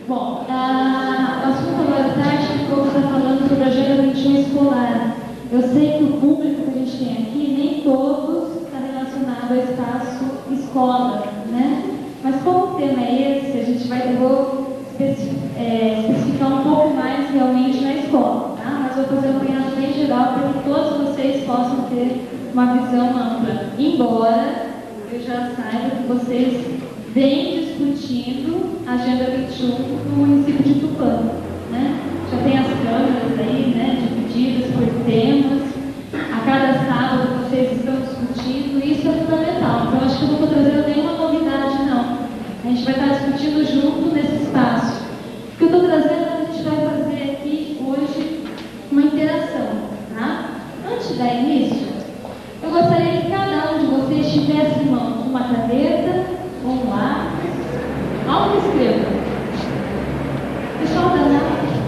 Bom, o assunto agora à tarde ficou está falando sobre a Agenda 21 escolar. Eu sei que o público que a gente tem aqui, nem todos está relacionado ao espaço escola, né? Mas como o tema é esse, a gente vai especificar um pouco mais realmente na escola, tá? Mas vou fazer um apanhado bem geral para que todos vocês possam ter uma visão ampla. Embora eu já saiba que vocês vêm discutindo a Agenda 21 no município de Tupã, né? Já tem as câmaras aí, né, divididas por temas. A cada sábado vocês estão discutindo, e isso é fundamental. Então, acho que eu não estou trazendo nenhuma novidade, não. A gente vai estar discutindo junto nesse espaço. O que eu estou trazendo, a gente vai fazer aqui hoje uma interação, tá? Antes de dar início, eu gostaria que cada um de vocês tivesse em mãos uma caneta ou um lápis. Algo escreva. Pessoal da lápis.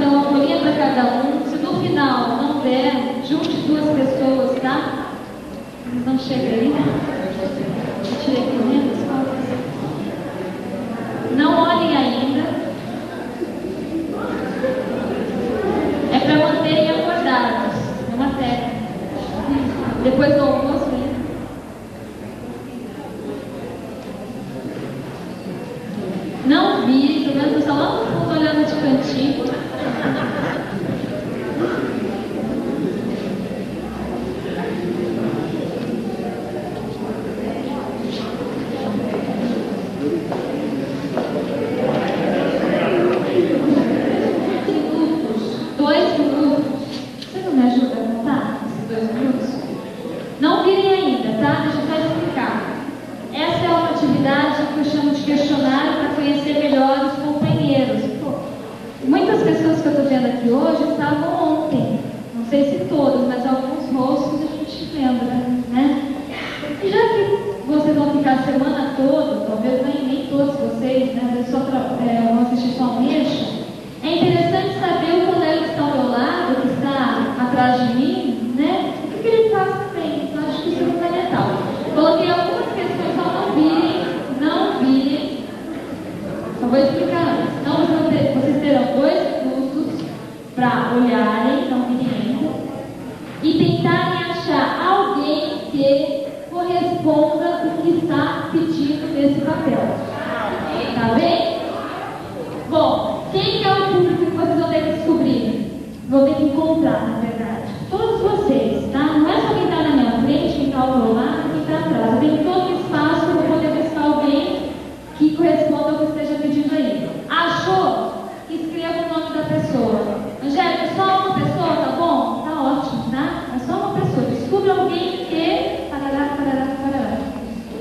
É uma folhinha para cada um. Se no final não der, junte duas pessoas, tá? Não chega aí, né? Eu tirei aqui dentro, pessoal. Não olhem ainda. É para manterem acordados. É uma técnica. Depois do almoço, né? Não vi, tô vendo o pessoal lá no fundo olhando de cantinho. Dois minutos. Você não me ajuda a contar esses 2 minutos? Não virem ainda, tá? Deixa eu só explicar. Essa é uma atividade que eu chamo de questionário para conhecer melhor os companheiros. Pô, muitas pessoas que eu estou vendo aqui hoje estavam ontem. Não sei se todos, mas alguns rostos a gente lembra, né? E já que vocês vão ficar a semana toda, talvez nem todos vocês, né? Vão assistir só um eixo. É interessante saber o colega que está ao meu lado, que está atrás de mim, né? O que ele faz também. Então, acho que isso é fundamental. Coloquei algumas questões para não virem. Só vou explicar antes. Então, vocês terão 2 minutos para olharem, não virem ainda, e tentarem achar alguém que corresponda o que está pedindo nesse papel. Tá bem? Bom, quem é o público que vocês vão ter que descobrir? Vão ter que encontrar, na verdade. Todos vocês, tá? Não é só quem está na minha frente, quem está ao meu lado, quem está atrás. Eu tenho todo o espaço para poder buscar alguém que corresponda ao que esteja pedindo aí. Achou? Escreva o nome da pessoa. Angélica, só uma pessoa, tá bom? Tá ótimo, tá? É só uma pessoa. Descubra alguém que... Parará.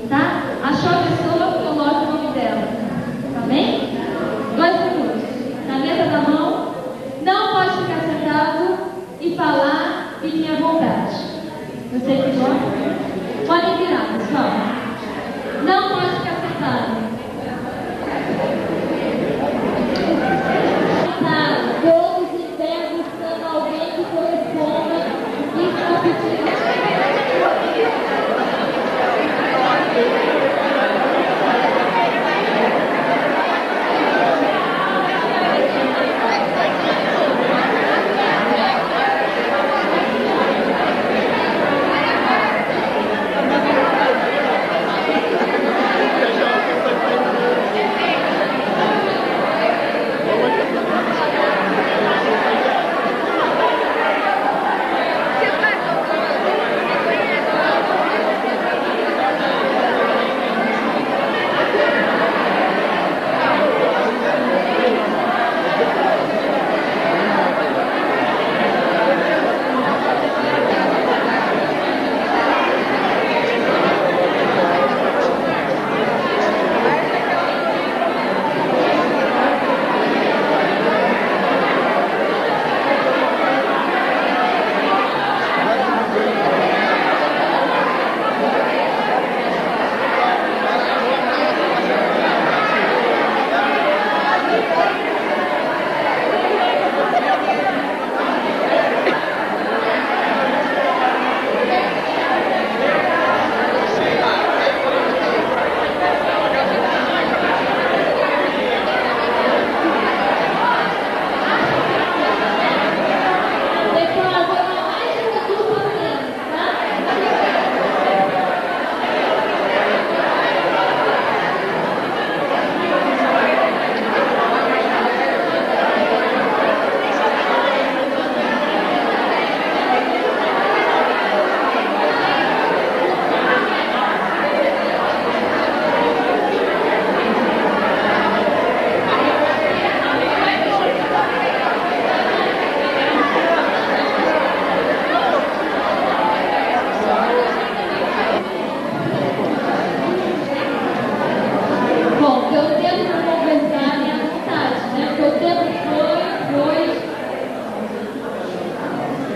Tá? Achou a pessoa, coloque o nome dela. Tá bem? 2 minutos. Caneta na mão. Não pode ficar sentado. E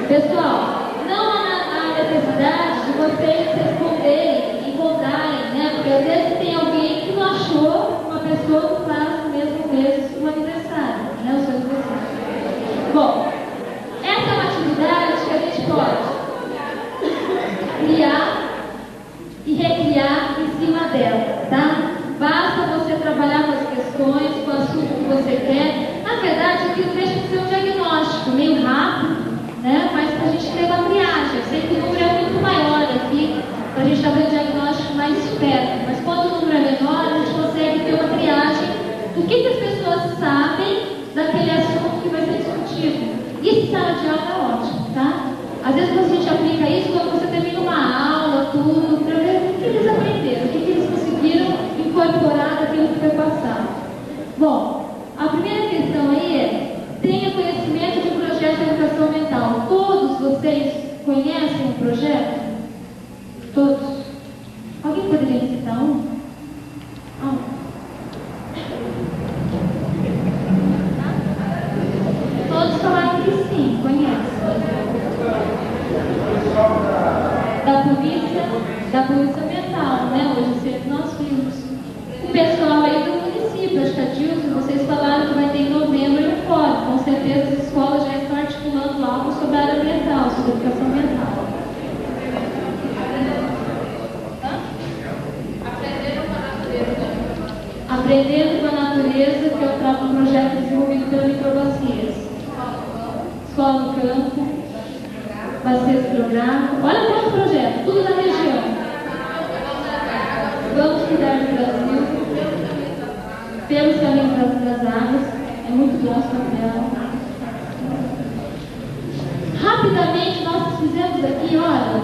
Pessoal, não há necessidade de vocês responderem, encontrarem, né? Porque às vezes tem alguém que não achou uma pessoa que faz no mesmo mês o aniversário, né? O seu aniversário. Bom, essa é uma atividade que a gente pode criar e recriar em cima dela, tá? Basta você trabalhar com as questões, com o assunto que você quer. Na verdade, aquilo deixa de ser um diagnóstico meio rápido, né? Mas para a gente ter uma triagem. Eu sei que o número é muito maior aqui, para a gente fazer um diagnóstico mais perto. Mas quando o número é menor, a gente consegue ter uma triagem do que as pessoas sabem daquele assunto que vai ser discutido. Isso, sala de aula é ótimo, tá? Às vezes a gente aplica isso quando você termina uma aula, tudo, para ver o que eles aprenderam, o que eles conseguiram incorporar daquilo que foi passado. Bom, a primeira questão aí é: tenha conhecimento de um projeto de educação ambiental. Todos vocês conhecem o projeto? Todos? Alguém poderia me citar um? Todos falaram que sim, conhecem. Da polícia ambiental, né? Hoje sempre nós vimos. O pessoal aí do município, acho que a Dilson, vocês falaram que vai ter em novembro em fora. Com certeza as escolas já estão articulando algo sobre a área ambiental, sobre a educação ambiental. Aprendendo com a natureza, que eu trago um projeto desenvolvido pela Microbacias. Escola no campo, bacias hidrográficas. Olha quantos projetos, tudo na região. Vamos cuidar do Brasil. Pelos caminhos das águas. É muito bom esse papel. Rapidamente nós fizemos aqui, olha,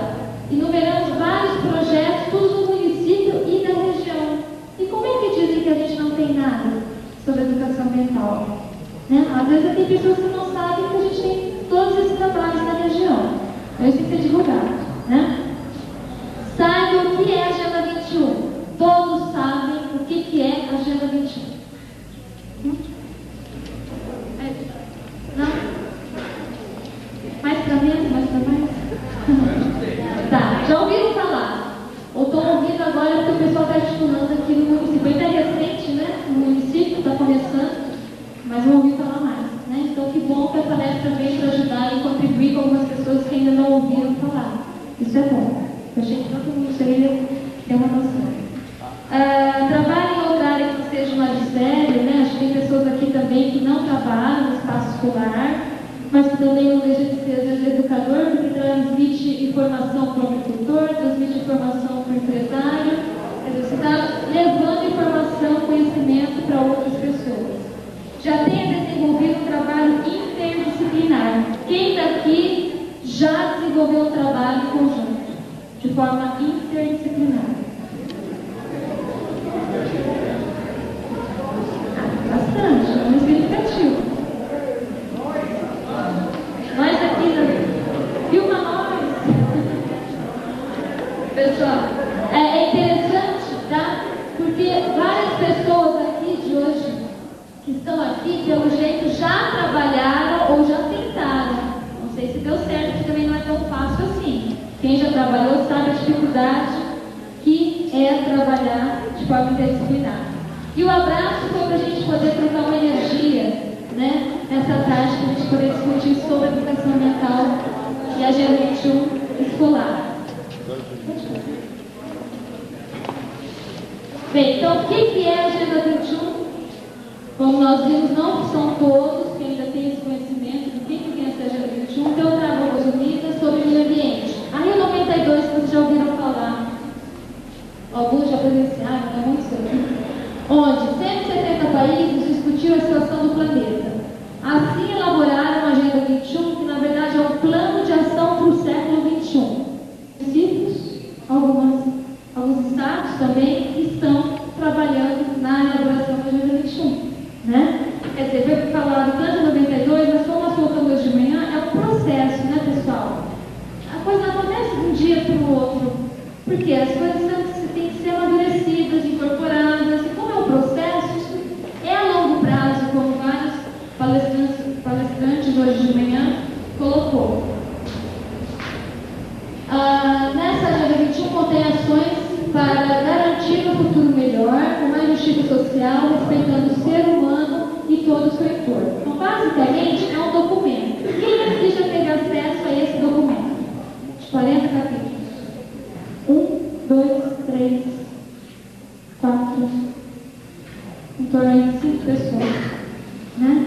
enumeramos vários projetos, tudo no município e na região. E como é que dizem que a gente não tem nada sobre educação ambiental? Né? Às vezes tem pessoas que não sabem que a gente tem todos esses trabalhos na região. Então isso tem que ser divulgado. Né? Saiba o que é a Agenda 21. Todos sabem o que é a Agenda 21. Não? Mais para menos, mais para mais? Tá, já ouviram falar? Ou estão ouvindo agora porque o pessoal está articulando aqui no município. Ainda é recente, né? O município está começando, mas não ouvi falar mais. Né? Então, que bom que a palestra veio para ajudar e contribuir com algumas pessoas que ainda não ouviram falar. Isso é bom. Eu achei que todo mundo seria ter uma noção. Trabalhe em outra área que seja magistério, né? Acho que tem pessoas aqui também que não trabalham no espaço escolar, mas que também não deixa de ser às vezes, educador, porque transmite informação para o agricultor, transmite informação para o empresário. Você está levando informação, conhecimento para outras pessoas. Já tenha desenvolvido um trabalho interdisciplinar. Quem daqui já desenvolveu um trabalho em conjunto, de forma interdisciplinar? Bastante, é um significativo. Nós aqui, filma nós. Pessoal, é interessante, tá? Porque várias pessoas aqui de hoje, que estão aqui, pelo jeito, já trabalharam ou já tentaram. Não sei se deu certo, porque também não é tão fácil assim. Quem já trabalhou sabe a dificuldade que é trabalhar de forma interdisciplinar. E o abraço foi para a gente poder trocar uma energia, né, nessa tarde, para a gente poder discutir sobre a educação ambiental e a Agenda 21 escolar. Bem, então o que é a Agenda 21? Como nós vimos, não são todos que ainda têm esse conhecimento do que é essa Agenda 21, então eu trago uma resumida sobre o meio ambiente. A Rio 92, vocês já ouviram falar, alguns já presenciaram, não é muito isso aqui, onde 170 países discutiram a situação do planeta. Assim elaboraram a Agenda 21, que na verdade é um plano de ação para o século 21. Municípios, alguns estados também estão trabalhando na elaboração da Agenda 21. Né? Quer dizer, foi falado tanto em 92, mas como nós colocamos hoje de manhã, é um processo, né, pessoal? A coisa não acontece de um dia para o outro, porque as coisas têm que ser amadurecidas, incorporadas, e como é um processo, isso é a longo prazo, como vários palestrantes hoje de manhã colocou. justiça social, respeitando o ser humano e todo o seu entorno. Então, basicamente, é um documento. Quem aqui já teve acesso a esse documento? De 40 capítulos. 1, 2, 3, 4, em torno de 5 pessoas. Né?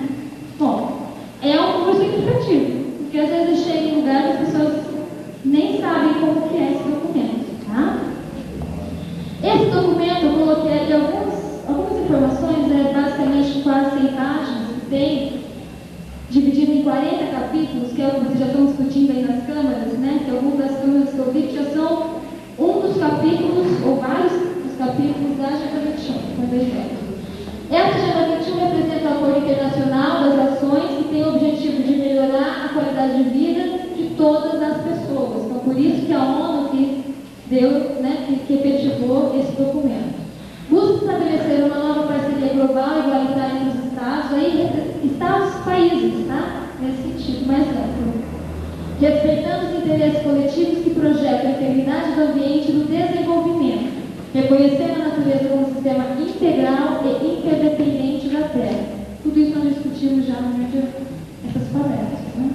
Bom, é um curso indicativo, porque às vezes chega em lugares que as pessoas nem sabem como que é esse documento. Tá? Esse documento eu coloquei aqui algumas informações, basicamente quase 100 páginas, que tem dividido em 40 capítulos, que é o que vocês já estão discutindo aí nas câmaras, né? Que algumas das câmaras que eu vi que já são um dos capítulos, ou vários dos capítulos da Agenda 21, por exemplo. Essa Agenda 21 representa o acordo internacional das ações que tem o objetivo de melhorar a qualidade de vida de todas as pessoas. Então, por isso que a ONU que deu, né, que efetivou esse documento. Busca estabelecer uma nova parceria global igualitária entre os Estados, aí Estados países, tá? Nesse sentido mais amplo. Respeitando os interesses coletivos que projetam a integridade do ambiente e do desenvolvimento, reconhecendo a natureza como um sistema integral e interdependente da Terra. Tudo isso nós discutimos já no meio dessas palestras, né?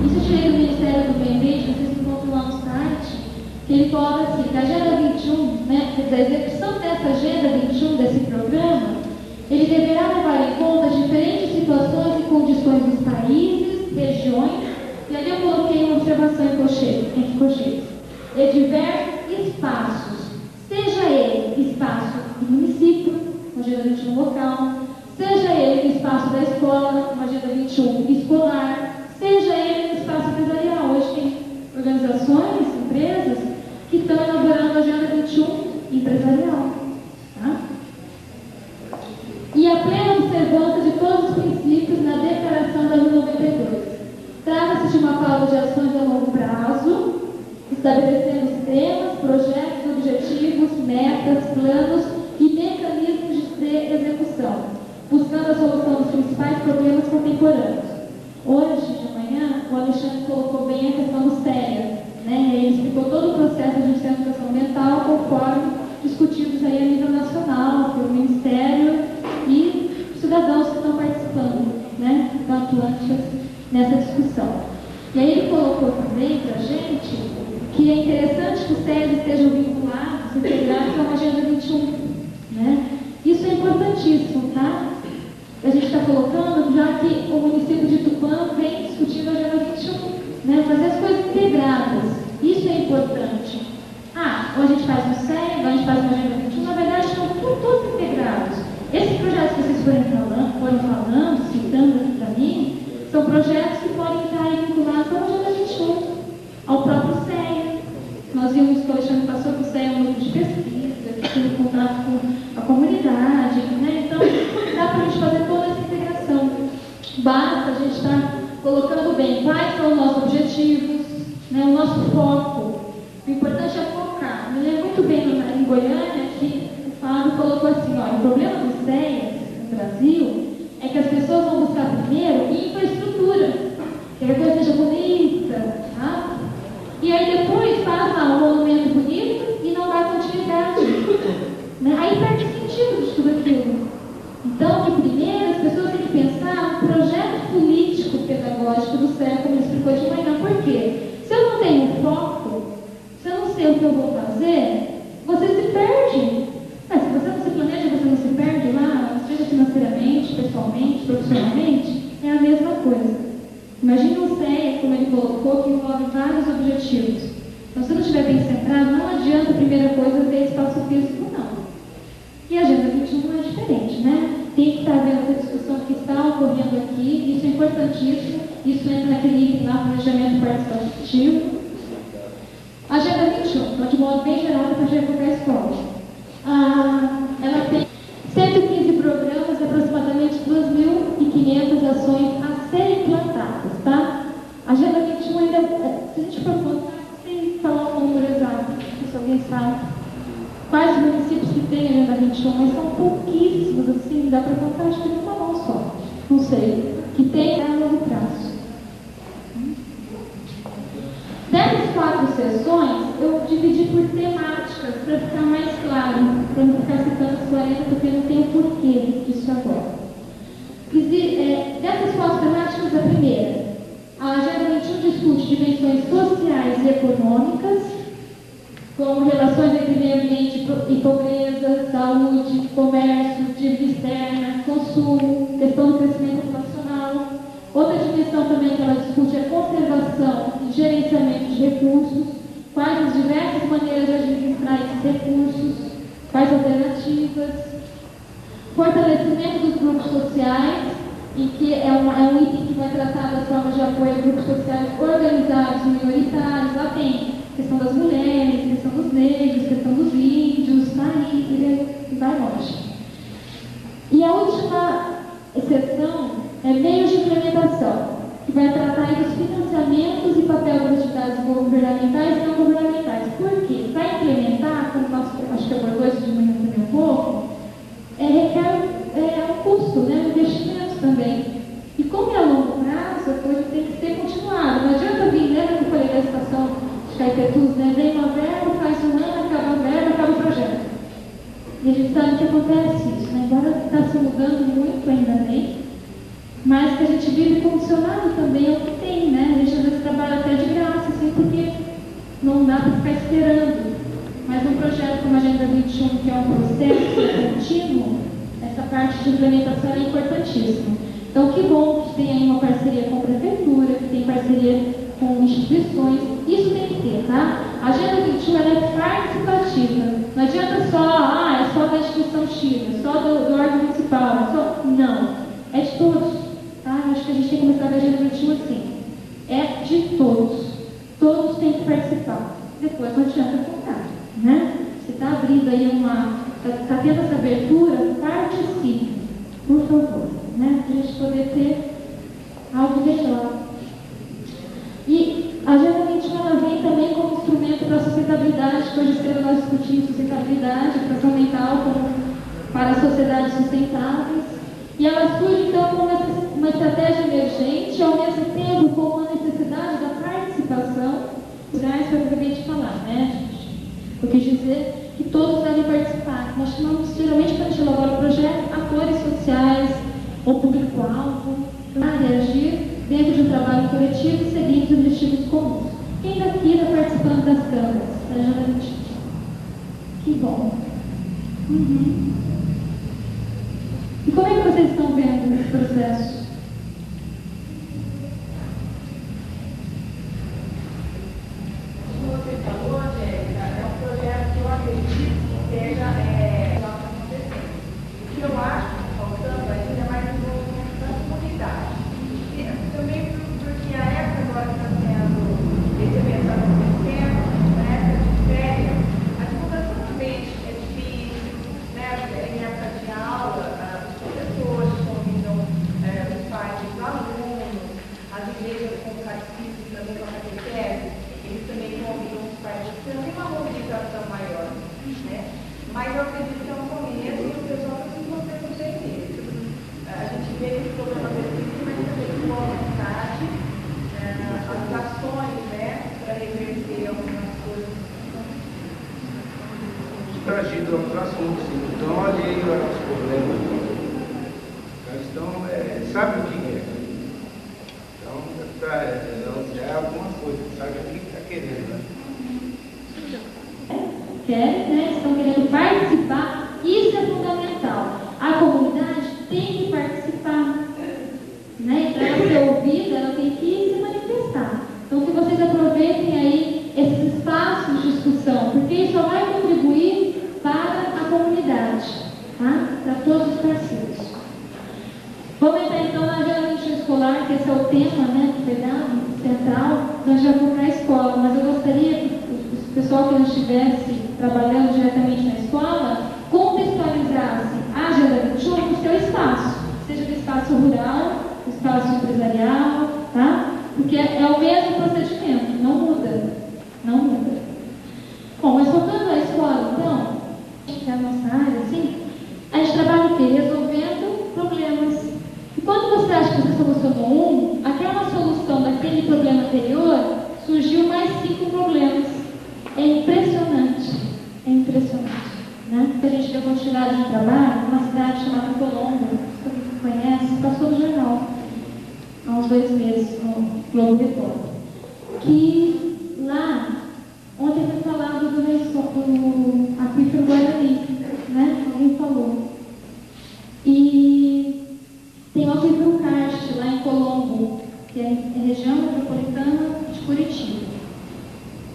Isso eu tirei do Ministério do Meio Ambiente, vocês encontram lá no site, que ele coloca assim, que a Agenda 21, né, da execução dessa Agenda 21, desse programa, ele deverá levar em conta diferentes situações e condições dos países, regiões, e ali eu coloquei uma observação em colchetes, e diversos espaços, seja ele espaço do município, uma Agenda 21 local, seja ele no espaço da escola, uma Agenda 21 escolar, seja ele no espaço empresarial. Hoje tem organizações, empresas, que estão elaborando a Agenda 21 empresarial. Tá? E a plena observância de todos os princípios na Declaração da 1092. Trata-se de uma pauta de ações a longo prazo, estabelecendo temas, projetos, objetivos, metas, planos e mecanismos de execução, buscando a solução dos principais problemas contemporâneos. Hoje, de manhã, o Alexandre colocou bem a questão do CEA, né? Ele explicou todo o processo de educação ambiental conforme discutidos aí a nível nacional, pelo Ministério e cidadãos que estão participando, né, do Atlântica nessa discussão. E aí ele colocou também para a gente que é interessante que os CEAs estejam vinculados, integrados com a Agenda 21, né? Isso é importantíssimo, tá? A gente está colocando, já que o município de Tupã vem discutindo a Agenda 21, né? Fazer as coisas integradas. Isso é importante. Ou a gente faz um CEA, ou a gente faz uma Agenda 21, na verdade estão todos integrados. Esses projetos que vocês foram falando, citando aqui para mim, são projetos que podem estar vinculados à Agenda 21, ao próprio CEA. Nós vimos que o Alexandre passou que o CEA é um grupo de pesquisa, que tem contato com a comunidade, né? Então, dá para a gente fazer toda essa integração. Basta a gente estar colocando bem quais são os nossos objetivos, né? O nosso foco. O importante é focar. Eu lembro muito bem em Goiânia que o Fábio colocou assim, o problema dos CEAs no Brasil é que as pessoas vão buscar primeiro infraestrutura, que a coisa seja bonita, tá? E aí depois faz lá um monumento bonito e não dá continuidade. Né? Aí perde o sentido de tudo aquilo. Então, de primeiro, as pessoas têm que pensar no projeto político-pedagógico do CEA, como ele explicou de manhã. Por quê? Se eu não tenho foco, se eu não sei o que eu vou fazer, você se perde. Mas se você não se planeja, você não se perde lá, seja financeiramente, pessoalmente, profissionalmente, é a mesma coisa. Imagina um CEA, como ele colocou, que envolve vários objetivos. Então, se não estiver bem centrado, não adianta a primeira coisa ter espaço físico, não. E a Agenda 21 não é diferente, né? Tem que estar vendo essa discussão que está ocorrendo aqui, isso é importantíssimo, isso entra naquele item lá, planejamento participativo. A Agenda 21, então, de modo bem geral, para a gente colocar a escola. Ela tem 115 programas, aproximadamente 2.500 ações a serem implantadas, tá? A Agenda 21 ainda, se a gente for contar, sem falar um número exato, se alguém sabe, quais municípios que têm a Agenda 21, mas são pouquíssimos, assim, dá para contar, acho que numa mão só, não sei, que tem a longo prazo. Dessas 4 sessões, eu dividi por temática aspas, para ficar mais claro, para não ficar citando os 40, porque não tem o porquê disso agora. Dessas fotos temáticas, a primeira, a Agenda 21 discute dimensões sociais e econômicas, como relações entre meio ambiente e pobreza, saúde, comércio, dívida externa, consumo, questão do crescimento populacional. Outra dimensão também que ela discute é conservação e gerenciamento de recursos, quais as diversas maneiras de administrar esses recursos, quais alternativas, fortalecimento dos grupos sociais, e que é um item que vai tratar das formas de apoio a grupos sociais organizados e minoritários. Lá tem questão das mulheres, questão dos negros, questão dos índios, e vai longe. E a última exceção é meios de implementação, que vai tratar dos financiamentos e papel das entidades governamentais e não governamentais. Por quê? Para implementar, como nós acho que abordou isso de manhã também um pouco, requer um custo, um investimento também. E como é a longo prazo, a coisa tem que ser continuada. Não adianta vir, como eu falei da estação de Caetetus, vem uma verba, faz um ano, acaba a verba, acaba o projeto. E a gente sabe que acontece isso, embora está se mudando muito ainda bem, mas que a gente vive condicionado também ao que tem, A gente às vezes trabalha até de graça, assim, porque não dá para ficar esperando. Mas um projeto como a Agenda 21, que é um processo contínuo, essa parte de implementação é importantíssima. Então, que bom que tem aí uma parceria com a prefeitura, que tem parceria com instituições, isso tem que ter, tá? A Agenda 21 é participativa. Não adianta só, é só da instituição X, é só do órgão municipal, não. É de todos, tá? Eu acho que a gente tem que começar a Agenda 21 assim. É de todos. Todos têm que participar. Depois não adianta contar, Você está abrindo aí está tendo essa abertura, participe, por favor, Para a gente poder ter algo melhor. E a Agenda 21 ela vem também como instrumento para a sustentabilidade, que hoje cedo nós discutimos sustentabilidade, educação ambiental para as sociedades sustentáveis. E ela surge então como uma estratégia emergente, ao mesmo tempo como uma necessidade da participação, para o que eu acabei de falar, Eu quis dizer que todos devem participar. Nós chamamos, geralmente, quando a gente elabora o projeto, atores sociais ou público-alvo, para reagir dentro de um trabalho coletivo seguindo os objetivos comuns. Quem daqui está participando das câmaras da Agenda 21? Que bom. E como é que vocês estão vendo esse processo? Você falou, Angélica, é um projeto que eu acredito que seja acontecendo. O que eu acho que está faltando ainda é mais envolvimento da comunidade. E também porque a época agora está sendo, esse evento está acontecendo, na época de férias, a divulgação também é difícil, em época de aula, os professores convidam os pais dos alunos, as igrejas com catecismo também com a catequese, eles também convidam os pais. Você não tem uma mobilização maior, Mas eu acredito que é um começo e o pessoal está se envolvendo bem nisso. A gente vê que esse problema existe, mas também com boa vontade, as ações, para reverter algumas coisas. Trazido aos assuntos, então alheio aos problemas. Então, sabe o que é? Então, já é alguma coisa, sabe o que está querendo, Querem, estão querendo participar, isso é fundamental. A comunidade tem que participar, E para ela ser ouvida, ela tem que se manifestar. Então, que vocês aproveitem aí esses espaços de discussão, porque isso só vai contribuir para a comunidade, Para todos os parceiros. Vamos entrar então na Agenda 21 escolar, que esse é o tema, central. Nós já vamos para a escola, mas eu gostaria que o pessoal que não estivesse trabalhando diretamente na escola contextualizasse a Agenda 21 no seu espaço, seja do espaço rural, do espaço empresarial, Porque é o mesmo procedimento, não muda. Bom, mas voltando à escola, então, que é a nossa área, a gente trabalha o quê? Resolvendo problemas. E quando você acha que você solucionou aquela solução daquele problema anterior, surgiu mais 5 problemas. É impressionante. gente deu continuidade de trabalho numa cidade chamada Colombo, se você conhece, passou no jornal há uns 2 meses no Globo Repórter. Que lá, ontem foi falado do aquífero Guarani, né? Alguém falou. E tem o aquífero Karst lá em Colombo, que é a região metropolitana de Curitiba.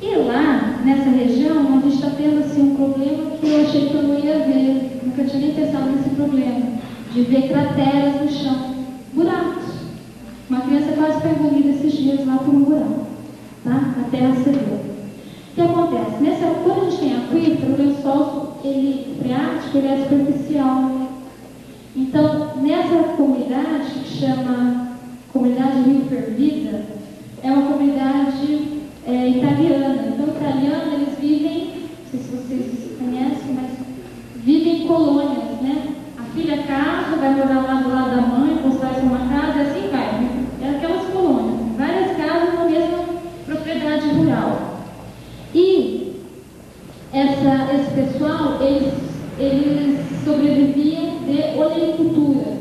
E lá, nessa região, a gente está tendo assim, um problema que eu achei que eu não ia ver, nunca tinha nem pensado nesse problema, de ver crateras no chão, buracos. Uma criança quase foi engolida esses dias lá por um buraco, tá? A terra cedeu. O que acontece? Quando a gente tem aquífero, o lençol freático ele é superficial. Então, nessa comunidade, que chama Comunidade Rio Fervida, é uma comunidade italiana. Então, italiana, eles vivem, não sei se vocês conhecem, mas vivem em colônias, né? A filha casa, vai morar lá do lado da mãe, constrói uma casa, e assim vai. É aquelas colônias, várias casas na mesma propriedade rural. E esse pessoal, eles sobreviviam de olericultura,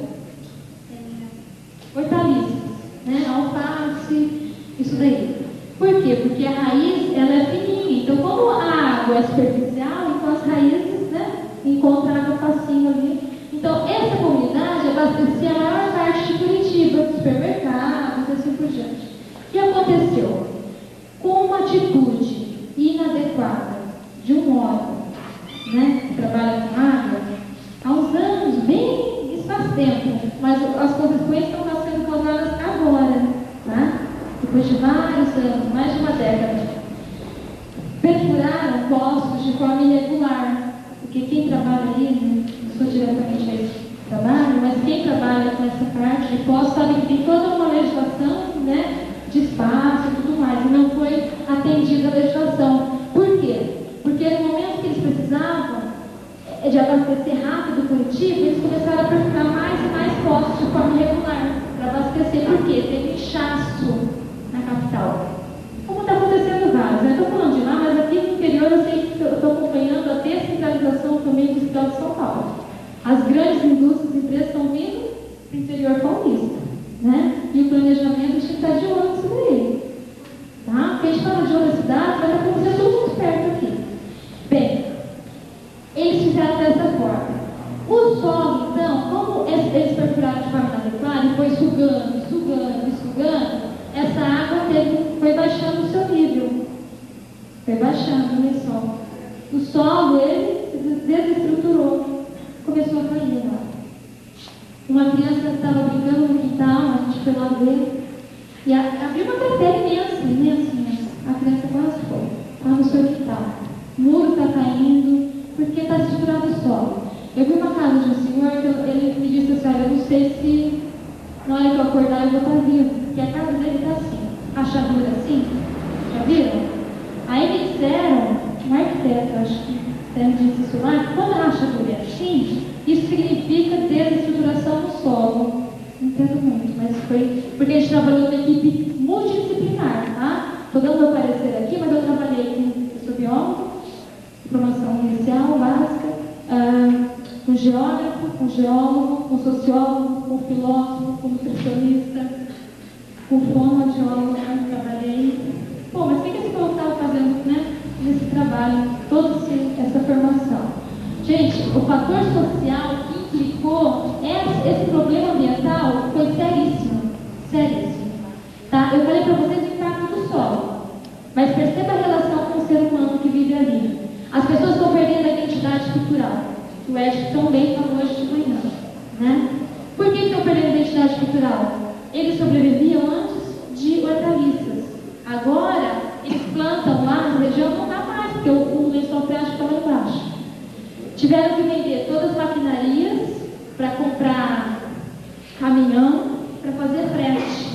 hortaliças, né? Alface, isso daí. Por quê? Porque a raiz ela é fininha. Então, como a água é superficial, então as raízes, né, encontram água facinho ali. Então, essa comunidade abastecia a maior parte de Curitiba, supermercados, assim por diante. O que aconteceu? Com uma atitude inadequada de um órgão, né, que trabalha com água, há uns anos, bem isso faz tempo, mas as consequências estão sendo causadas agora, tá? Depois de vários anos, mais de uma década, perfuraram poços de forma irregular, porque quem trabalha aí, não sou diretamente a esse trabalho, mas quem trabalha com essa parte de poços sabe que tem toda uma legislação, né, de espaço e tudo mais, e não foi atendida a legislação. Por quê? Porque no momento que eles precisavam de abastecer rápido Curitiba, eles começaram a perfurar mais e mais poços de forma irregular, para abastecer. Por quê? Teve inchaço na capital. Como está acontecendo vários, né? Estou falando de lá, mas aqui no interior eu sei que eu estou acompanhando a descentralização também industrial de São Paulo. As grandes indústrias e empresas estão vindo para o interior paulista, né? E o planejamento a gente está de olho nisso daí. Tá? Porque a gente fala de outra cidade, mas está acontecendo tudo muito perto aqui. Bem, eles fizeram dessa forma. O solo, então, como eles perfuraram de forma inadequada e foi sugando, essa água foi baixando o seu nível. Foi baixando o lençol. O solo, ele se desestruturou. Começou a cair lá. Uma criança estava brincando no quintal, a gente foi lá ver, e abriu uma cratera imensa. A criança quase foi. Estava no seu quintal. O muro está caindo, porque está estruturado o solo. Eu vi uma casa de um senhor que ele me disse assim: olha, eu não sei se na hora que eu acordar eu vou estar vivo, porque a casa dele está assim, rachadura assim, já viram? Aí me disseram, um arquiteto, acho que disse isso lá, que quando a rachadura é assim, isso significa desestruturação no solo. Não entendo muito, mas foi porque a gente trabalhou numa equipe multidisciplinar, tá? Estou dando meu parecer aqui, mas eu trabalhei com biólogo, formação inicial, básica, com geógrafo, com geólogo, com sociólogo, com filósofo, com nutricionista, com fonoaudiólogo, trabalhei. Bom, mas o que esse povo estava fazendo, né, nesse trabalho, toda essa formação? Gente, o fator social que implicou esse problema ambiental foi seríssimo, seríssimo. Tá? Eu falei para vocês o impacto do solo, mas perceba a relação com o ser humano que vive ali. As pessoas estão perdendo a identidade cultural. O Ed também falou hoje de manhã, né? Por que estão perdendo a identidade cultural? Eles sobreviviam antes de hortaliças. Agora, eles plantam lá na região, não dá mais, porque o lençol freático está lá embaixo. Tiveram que vender todas as maquinarias para comprar caminhão, para fazer frete.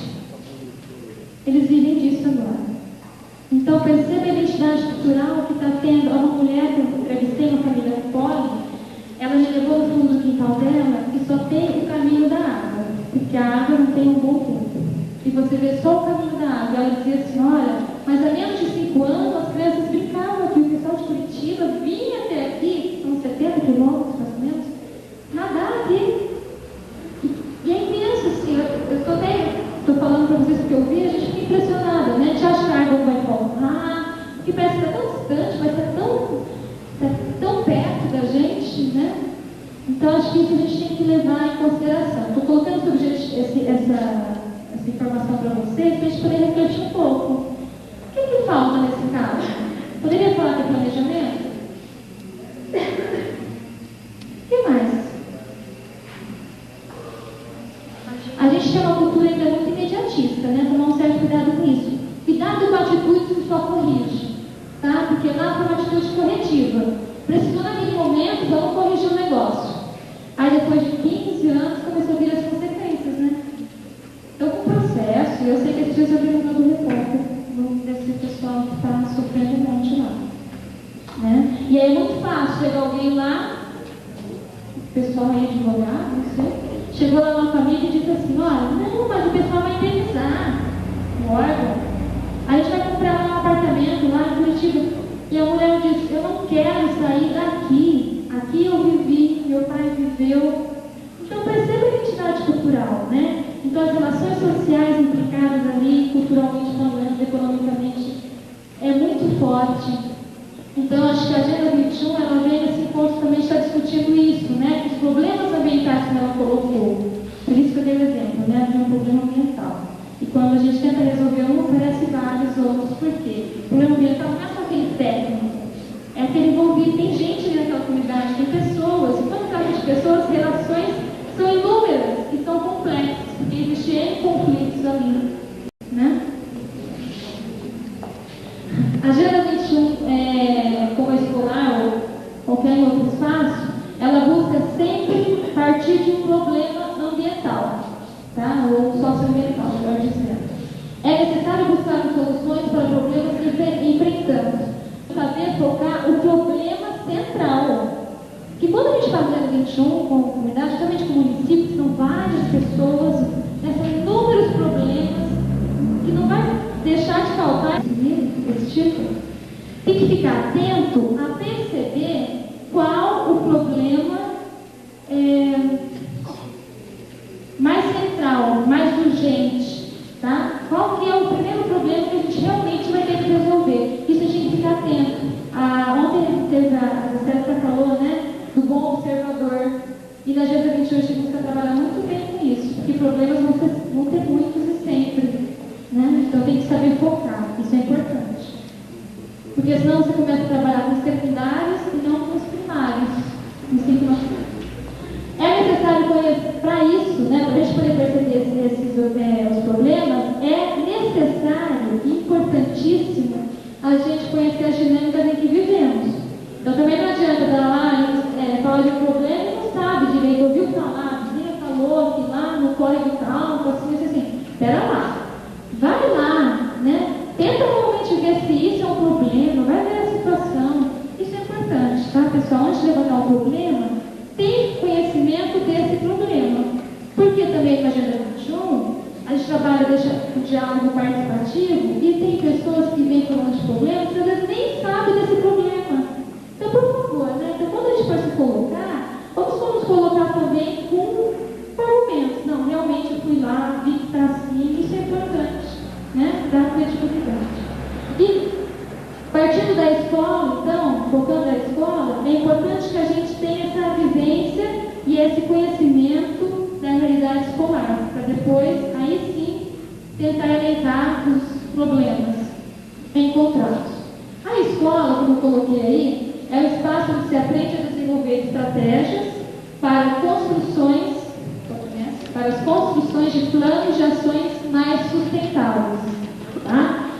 Eles vivem disso agora. Então, perceba a identidade cultural que está tendo. Uma mulher que eu entrevistei, uma família pobre, ela me levou no fundo do quintal dela e só tem o caminho da água, porque a água não tem um bom tempo. E você vê só o caminho da água. Ela dizia assim: olha, mas há menos de 5 anos as crianças brincavam aqui, o pessoal de Curitiba vinha até aqui, são 70 quilômetros, vocês que eu vi, a gente fica impressionada, né? A gente acha que a água vai faltar, porque parece que está tão distante, mas está tão perto da gente, né? Então, acho que isso a gente tem que levar em consideração. Estou colocando sobre essa informação para vocês, para a gente poder refletir um pouco. O que falta nesse caso? Poderia falar de planejamento? O que mais? A gente tem uma cultura ainda muito imediatista, né? Tomar um certo cuidado com isso. Cuidado com atitudes que só corrige, tá? Porque lá foi uma atitude corretiva. Precisou naquele momento, vamos corrigir o negócio. Aí depois de 15 anos começou a vir as consequências, né? Então, com o processo, eu sei que esses dias eu vi no do repórter, desse pessoal que está sofrendo um monte lá. Né? E aí é muito fácil chegar alguém lá, o pessoal é advogado, não sei, chegou lá na família e disse assim, olha, não, mas o pessoal vai indenizar o órgão. A gente vai comprar um apartamento lá em Curitiba. E a mulher disse, eu não quero sair daqui. Aqui eu vivi, meu pai viveu. Então perceba a identidade cultural, né? Então as relações sociais implicadas ali, culturalmente falando, economicamente, é muito forte. Então acho que a Agenda 21, ela vem nesse encontro também está discutindo isso, né? Os problemas ambientais que ela colocou. Por isso que eu dei o exemplo, né? De um problema ambiental. E quando a gente tenta resolver um, aparece vários outros. Por quê? O problema ambiental não é só aquele técnico, é aquele envolvido. Tem gente ali naquela comunidade, tem pessoas. E quando fala de pessoas, relações são inúmeras e são complexas, porque existem conflitos ali. Né? A Agenda 21, como escolar ou qualquer outro espaço, ela busca sempre partir de um problema ambiental. Tá? Ou socioambiental, melhor dizendo. É necessário buscar soluções para problemas que enfrentamos. Saber focar o problema central. Que quando a gente faz o 21 com a comunidade, justamente com o município, são várias pessoas, né, são inúmeros problemas, que não vai deixar de faltar esse título. Tem que ficar atento a perceber qual o problema mais central, mais urgente, tá? Qual que é o primeiro problema que a gente realmente vai ter que resolver? Isso a gente tem que ficar atento. Ontem teve a César falou, né, do bom observador. E na Agenda 21 a gente busca trabalhar muito bem com isso, porque problemas vão ter muitos e sempre. Né? Então tem que saber focar, isso é importante. Porque senão você começa a trabalhar com os secundários e não com os primários. É necessário conhecer, para isso, né, para a gente poder perceber os problemas, é necessário e importantíssimo a gente conhecer as dinâmicas em que vivemos. Então também não adianta dar lá, falar de um problema e não sabe direito, ouviu falar, a vizinha falou que lá no córrego tal, assim, espera lá, vai lá, né? Tenta realmente ver se isso é um problema, vai ver a situação. Isso é importante, tá, pessoal? Antes de levantar o problema, tem conhecimento desse problema. Porque também na Agenda 21, a gente trabalha, deixa o diálogo participativo e tem pessoas que vêm falando de problemas que às vezes nem sabem desse problema. Então, por favor, né? Então, quando a gente for se colocar, vamos nos colocar também com argumentos. Não, realmente eu fui lá, vi que está assim, isso é importante, né? Dar credibilidade. E, partindo da escola, então, focando na escola, é importante que a gente tenha essa vivência e esse conhecimento da realidade escolar, para depois, aí sim, tentar elencar os problemas encontrados. A escola, como eu coloquei aí, é o espaço onde se aprende a desenvolver estratégias para as construções de planos de ações mais sustentáveis. Tá?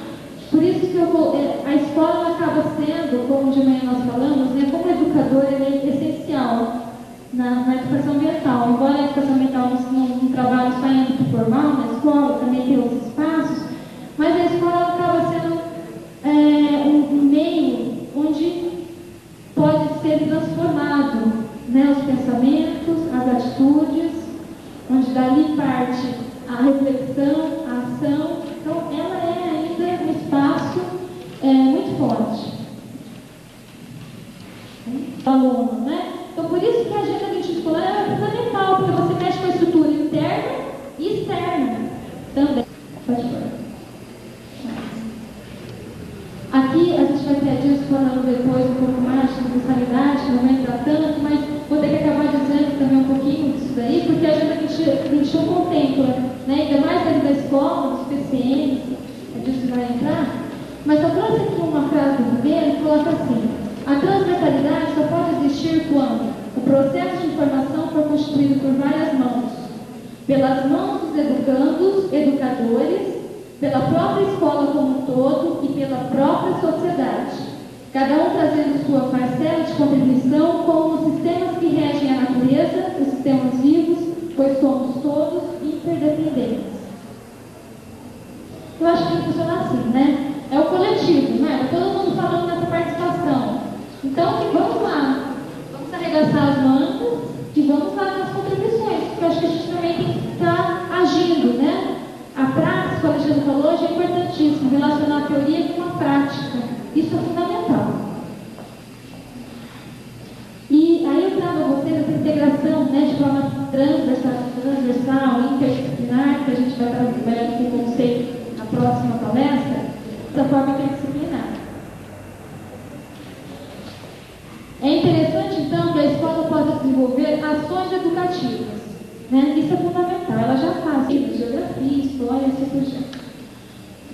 Por isso que a escola acaba sendo, como de manhã nós falamos, né, como educador, ele é essencial na educação ambiental. Embora a educação ambiental não trabalhe só em âmbito formal, na escola também tem outros espaços, mas a escola acaba sendo um meio onde pode ser transformado, né, os pensamentos, as atitudes, onde dali parte a reflexão, a ação. Então, ela é ainda um espaço muito forte. Aluno, né? Então, por isso que a Agenda 21 escolar é fundamental, porque você mexe com a estrutura interna e externa também. vai entrar, mas eu trouxe aqui uma frase do Ribeiro que coloca assim: a transversalidade só pode existir quando o processo de informação for constituído por várias mãos, pelas mãos dos educandos, educadores, pela própria escola como um todo e pela própria sociedade, cada um trazendo sua parcela de contribuição como os sistemas que regem a natureza, os sistemas vivos, pois somos todos interdependentes. Eu acho que tem que funcionar assim, né? É o coletivo, né? Todo mundo falando nessa participação. Então, vamos lá. Vamos arregaçar as mangas e vamos lá nas contribuições, porque eu acho que a gente também tem que estar agindo, né? A prática, como o Alexandre falou, hoje é importantíssimo, relacionar a teoria com a prática. Isso é fundamental. E aí eu trago a vocês essa integração, né, de forma transversal, interdisciplinar, que a gente vai trabalhar esse conceito na próxima palestra, dessa forma interdisciplinar. É interessante, então, que a escola possa desenvolver ações educativas. Né? Isso é fundamental. Ela já faz geografia, história, assim por diante.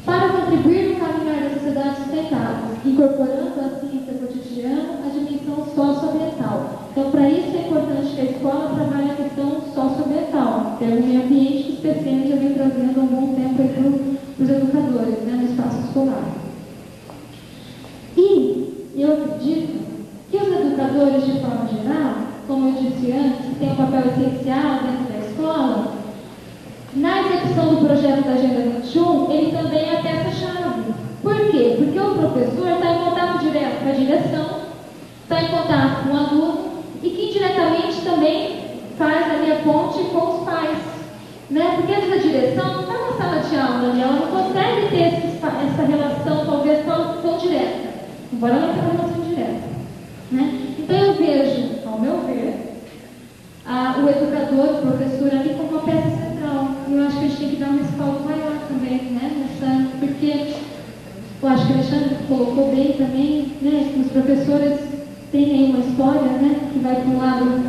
Para contribuir no caminhar da sociedade sustentável, incorporando assim em seu cotidiano a dimensão socioambiental. Então, para isso é importante que a escola trabalhe a questão socioambiental, que é o meio ambiente que os PCM já vem trazendo há um bom tempo para os educadores, né, no espaço escolar. E eu acredito que os educadores, de forma geral, como eu disse antes, têm um papel essencial dentro da escola. Na execução do projeto da Agenda 21, ele também é a peça-chave. Por quê? Porque o professor está em contato direto com a direção, está em contato com o aluno e que indiretamente também faz ali a ponte com os pais. Né? Porque essa direção não está na sala de aula ali, ela não consegue ter essa relação, talvez, tão direta, embora ela tenha uma relação direta. Né? Então eu vejo, ao meu ver, o educador, o professor ali como uma peça central. E eu acho que a gente tem que dar um respaldo maior também, né? Porque eu acho que o Alexandre colocou bem também, né? Que os professores têm aí uma história, né? Que vai para um lado,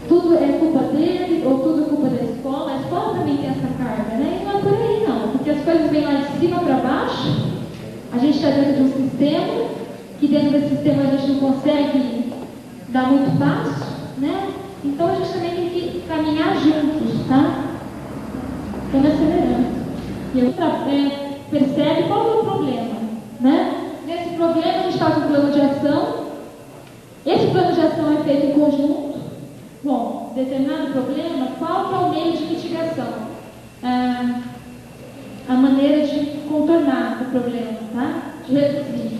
tudo é culpa dele, ou tudo é culpa da escola. A escola também tem essa carga, né? E não é por aí não, porque as coisas vêm lá de cima para baixo, a gente está dentro de um sistema, que dentro desse sistema a gente não consegue dar muito passo, né? Então a gente também tem que caminhar juntos, tá? Estamos acelerando. E eu percebe qual é o problema, né? Nesse problema a gente faz um plano de ação. Esse plano de ação é feito em conjunto. Bom, determinado problema, qual que é o meio de mitigação? A maneira de contornar o problema, tá? De reduzir.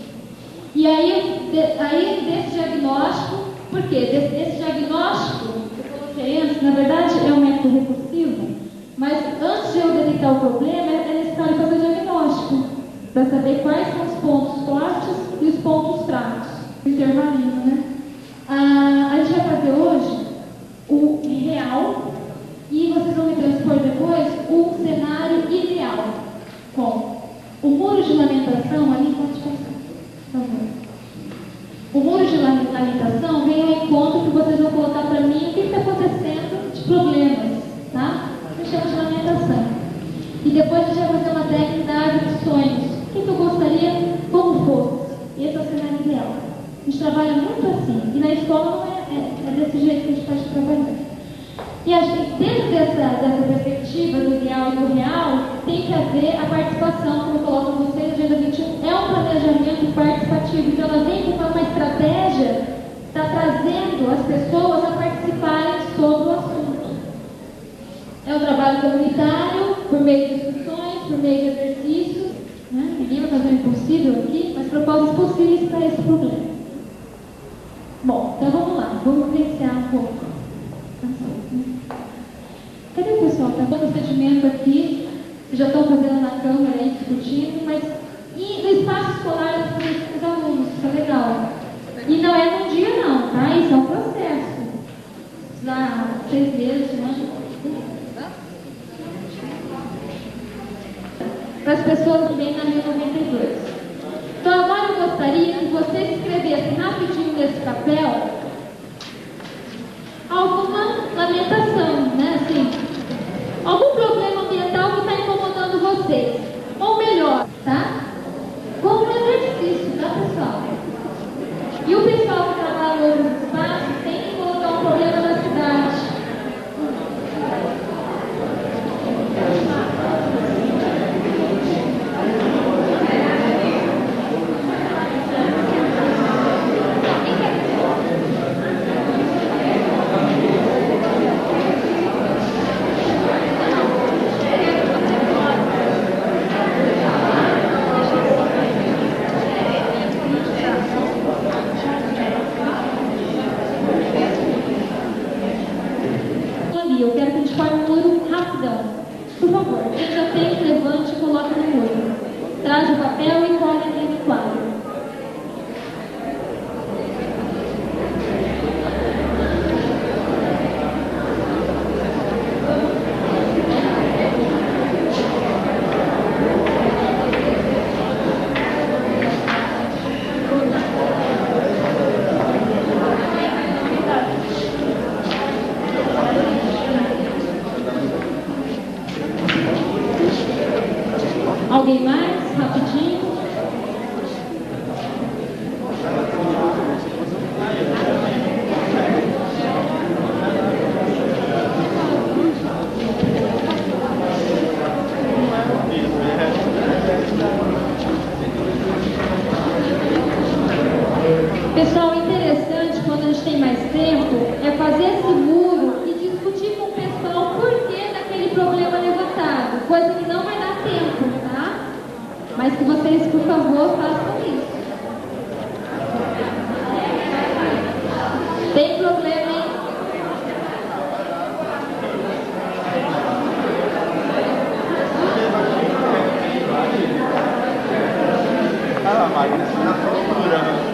E aí desse diagnóstico, por quê? Desse diagnóstico, eu coloquei antes, na verdade é um método recursivo, mas antes de eu detectar o problema, é necessário fazer o diagnóstico, para saber quais são os pontos fortes e os pontos fracos, o intervalinho, né? A gente vai fazer hoje o real, e vocês vão me transpor depois o cenário ideal, com o muro de lamentação ali, pode passar. O muro de lamentação vem ao encontro que vocês vão colocar para mim o que está acontecendo de problemas, tá? Eu chamo de lamentação. E depois a gente vai fazer uma técnica da árvore dos sonhos. O que eu gostaria como fosse? Esse é o cenário ideal. A gente trabalha muito assim. E na escola não é desse jeito que a gente pode trabalhar. E a gente, dentro dessa perspectiva do ideal e do real, tem que haver a participação, como eu coloco com vocês, a Agenda 21 é um planejamento participativo, então ela vem com uma estratégia, está trazendo as pessoas a participarem sobre o assunto. É um trabalho comunitário, por meio de discussões, por meio de exercícios, né? Ninguém vai fazer o impossível aqui, mas propósitos possíveis para esse problema. Bom, então vamos lá, vamos vivenciar um pouco. Cadê o pessoal? Está todo o procedimento aqui, vocês já estão fazendo na Câmara aí, discutindo, mas e no espaço escolar com os alunos, isso é legal. E não é num dia não, tá? Isso é um processo. Dá 6 meses, né? Para as pessoas que vêm na 1092. Então agora eu gostaria que vocês escrevessem rapidinho nesse papel alguma lamentação, né? Assim, algum problema ambiental que está incomodando vocês. Ou melhor, tá? favor, quem já fez, levante e coloque no molho. Traz o papel e colhe ali no quadro. Alguém mais? Rapidinho. Pessoal, interessante quando a gente tem mais tempo é fazer esse muro e discutir com o pessoal o porquê daquele problema levantado, coisa que não vai dar tempo, tá? Mas que vocês, por favor, façam isso. Tem problema, hein? Ah, a máquina está na procura.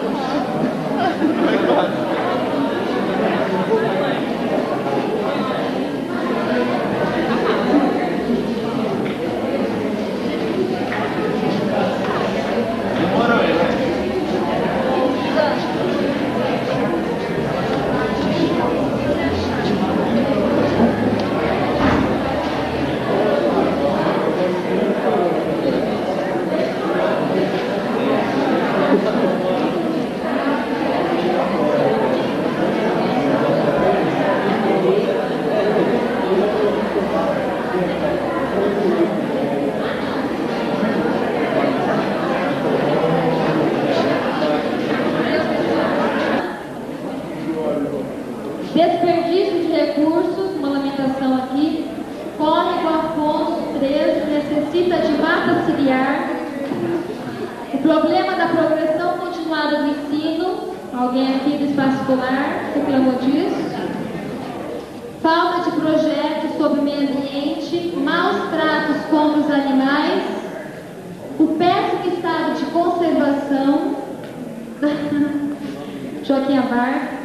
Desperdício de recursos, uma lamentação aqui. Córrego Afonso 13 necessita de mata ciliar. O problema da progressão continuada do ensino. Alguém aqui do espaço escolar reclamou disso. Falta de projetos sobre o meio ambiente, maus tratos contra os animais, o péssimo estado de conservação. Joaquim Abar.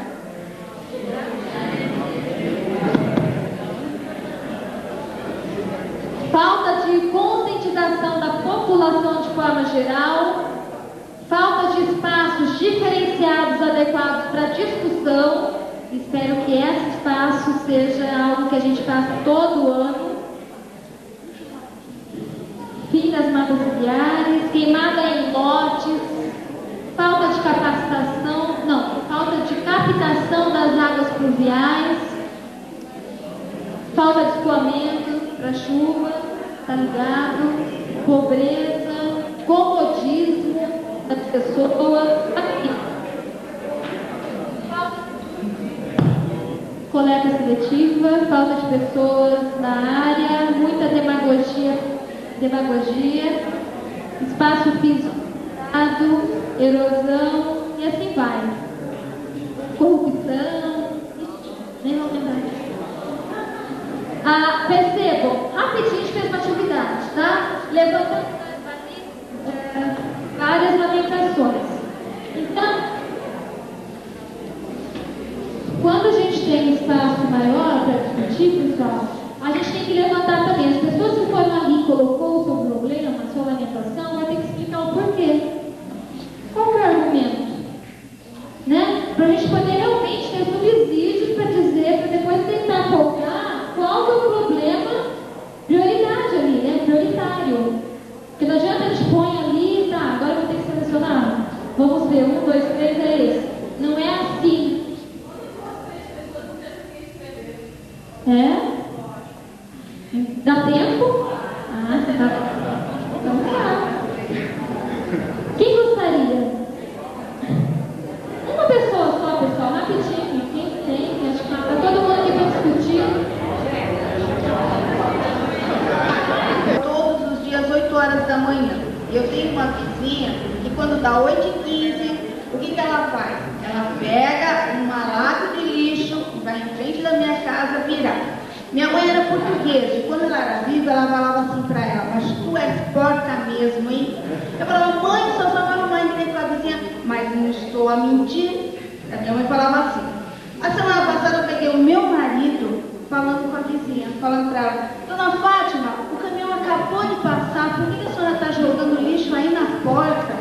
Falta de conscientização da população de forma geral, falta de espaços diferenciados adequados para discussão. Espero que esse espaço seja algo que a gente faça todo ano. Fim das matas ciliares, queimada em lotes, falta de falta de captação das águas pluviais, falta de escoamento para chuva, tá ligado? Pobreza, comodismo das pessoas, coleta seletiva, falta de pessoas na área, muita demagogia, espaço físico, erosão e assim vai. Corrupção, nem vou lembrar disso. Percebam, rapidinho a gente fez uma atividade, tá? Levantando várias lamentações. Então, quando a gente tem um espaço maior para discutir, pessoal, a gente tem que levantar também. As pessoas que foram ali e colocou o seu problema, a sua lamentação, vai ter que explicar o porquê. Qual que é o argumento? Né? Para a gente poder realmente ter subsídios para dizer, para depois tentar focar qual que é o problema prioridade ali, né? Prioritário. Porque não adianta a gente põe ali, tá, agora eu vou ter que selecionar. Vamos ver, 1, 2, 3 é esse. Não é assim. É? Dá tempo? Ah, tá. Então tá. Quem gostaria? Uma pessoa só, pessoal, rapidinho. Quem tem? Acho que tá todo mundo aqui para discutir. Todos os dias, 8 horas da manhã. Eu tenho uma vizinha que quando dá 8h15, o que ela faz? Ela pega uma lata de lixo e vai em frente da minha casa virar. Minha mãe era portuguesa e quando ela era viva, ela falava assim para ela: mas tu és porca mesmo, hein? Eu falava: mãe, só chamava mãe que nem com a vizinha, mas não estou a mentir. A minha mãe falava assim. A semana passada eu peguei o meu marido falando com a vizinha, falando para ela: dona Fátima, o caminhão acabou de passar, por que a senhora está jogando lixo aí na porta?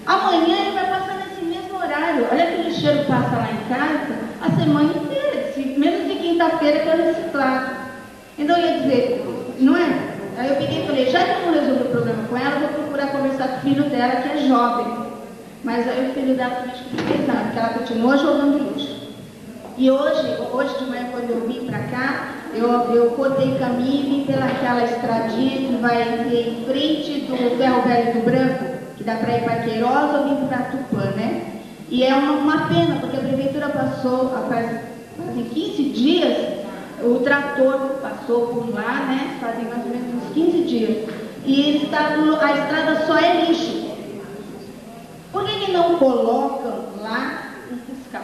Amanhã ele vai passar nesse mesmo horário. Olha que lixeiro passa lá em casa a semana inteira, menos de quinta-feira que eu reciclado. Então eu ia dizer, não é? Aí eu peguei e falei: já que eu não resolvi o problema com ela, eu vou procurar conversar com o filho dela, que é jovem. Mas aí o filho dela também não fez nada, porque ela continua jogando lixo. E hoje de manhã, quando eu vim para cá, eu cortei caminho e vim pelaquela estradinha que vai em frente do Ferro Velho do Branco, que dá para ir para Queiroz ou vir para Tupã, né? E é uma pena, porque a prefeitura passou, fazem 15 dias, o trator passou por lá, né? Fazem mais ou menos uns 15 dias. E a estrada só é lixo. Por que não colocam lá um fiscal?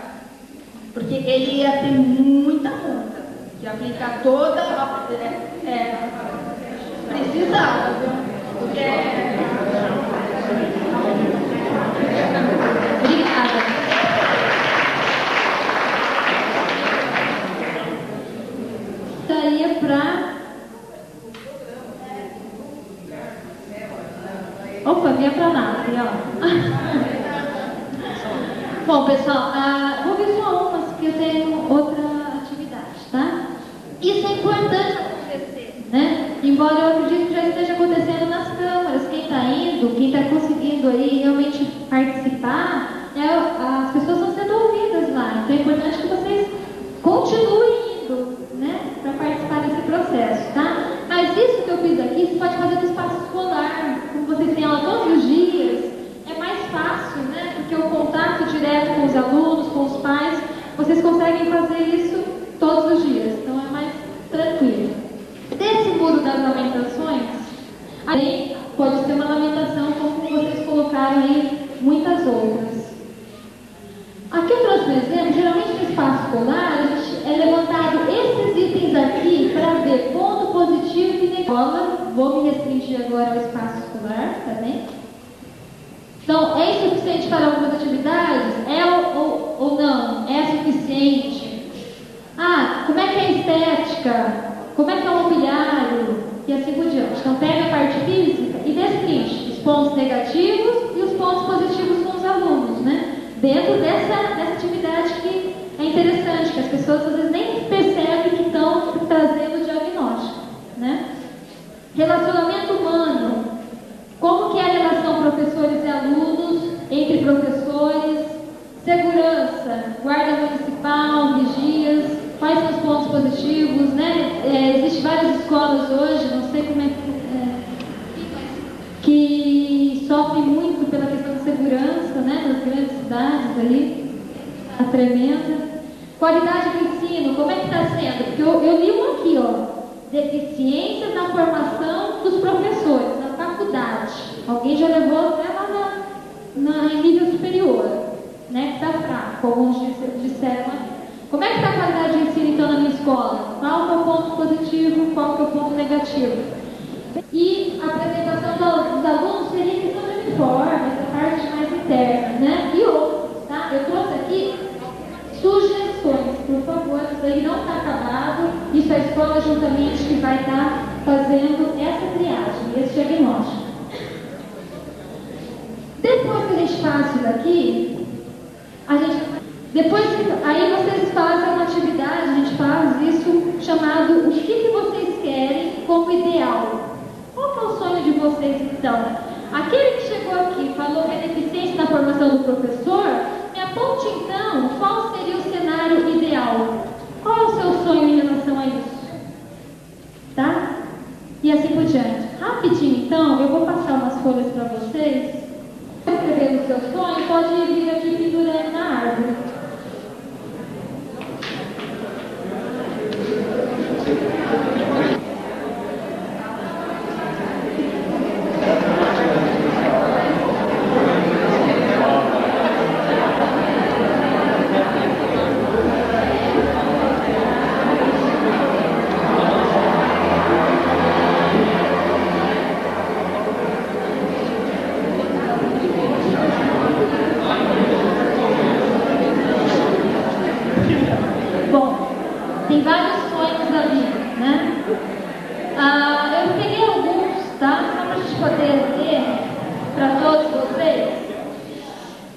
Porque ele ia ter muita multa, que aplicar toda a... precisava, viu? Porque... Obrigada. Daria para... Opa, vinha para nada, ó. Bom, pessoal, vou ver só umas, porque eu tenho outra atividade, tá? Isso é importante acontecer, né? Embora eu acredite que já esteja acontecendo nas câmaras. Quem está indo, quem está conseguindo aí realmente participar, as pessoas estão sendo ouvidas lá. Então é importante que vocês continuem indo, né? Para participar desse processo, tá? Mas isso que eu fiz aqui, você pode fazer no espaço escolar. Como vocês têm aula todos os dias, é mais fácil, né? Porque o contato direto com os alunos, com os pais, vocês conseguem fazer isso todos os dias. Então é mais tranquilo. Desse muro das lamentações, aí pode ser uma lamentação como vocês colocaram aí muitas outras. Aqui eu trouxe um exemplo. Geralmente no espaço escolar é levantado esses itens aqui para ver ponto positivo e negativo. Vou me restringir agora ao espaço escolar, tá bem? Então, é insuficiente para algumas atividades? É ou não? É suficiente? Como é que é a estética? Como é que é o mobiliário? E assim por diante. Então, pega a parte física e destrinche os pontos negativos e os pontos positivos com os alunos, né? Dentro dessa atividade que é interessante, que as pessoas às vezes nem percebem que estão trazendo o diagnóstico, né? Relacionamento humano. Como que é a relação professores e alunos, entre professores, segurança, guarda municipal, vigias, quais são os pontos positivos, né? Existem várias escolas hoje, não sei como é que sofrem muito pela questão de segurança, né? Nas grandes cidades ali, a tremenda. Qualidade do ensino, como é que está sendo? Porque eu li um aqui, ó. Deficiências na formação dos professores, na faculdade. Alguém já levou até lá em nível superior, né? Que está fraco, alguns disseram aqui. Como é que está a qualidade de ensino, então, na minha escola? Qual que é o ponto positivo, qual que é o ponto negativo? E a apresentação dos alunos seria questão de uniforme, essa parte mais interna, né? E outros, tá? Eu trouxe aqui sugestões, por favor, isso aí não está acabado, isso é a escola juntamente que vai estar fazendo essa triagem, esse diagnóstico. Depois que a gente faz isso daqui, aí vocês fazem uma atividade, a gente faz isso chamado o que vocês querem como ideal. Qual que é o sonho de vocês então? Aquele que chegou aqui falou que é deficiência na formação do professor, me aponte então qual seria o cenário ideal. Qual é o seu sonho em relação a isso? Tá? E assim por diante. Rapidinho então, eu vou passar umas folhas para vocês. Escrevendo o seu sonho, pode vir aqui pendurando na árvore. poder ler para todos vocês.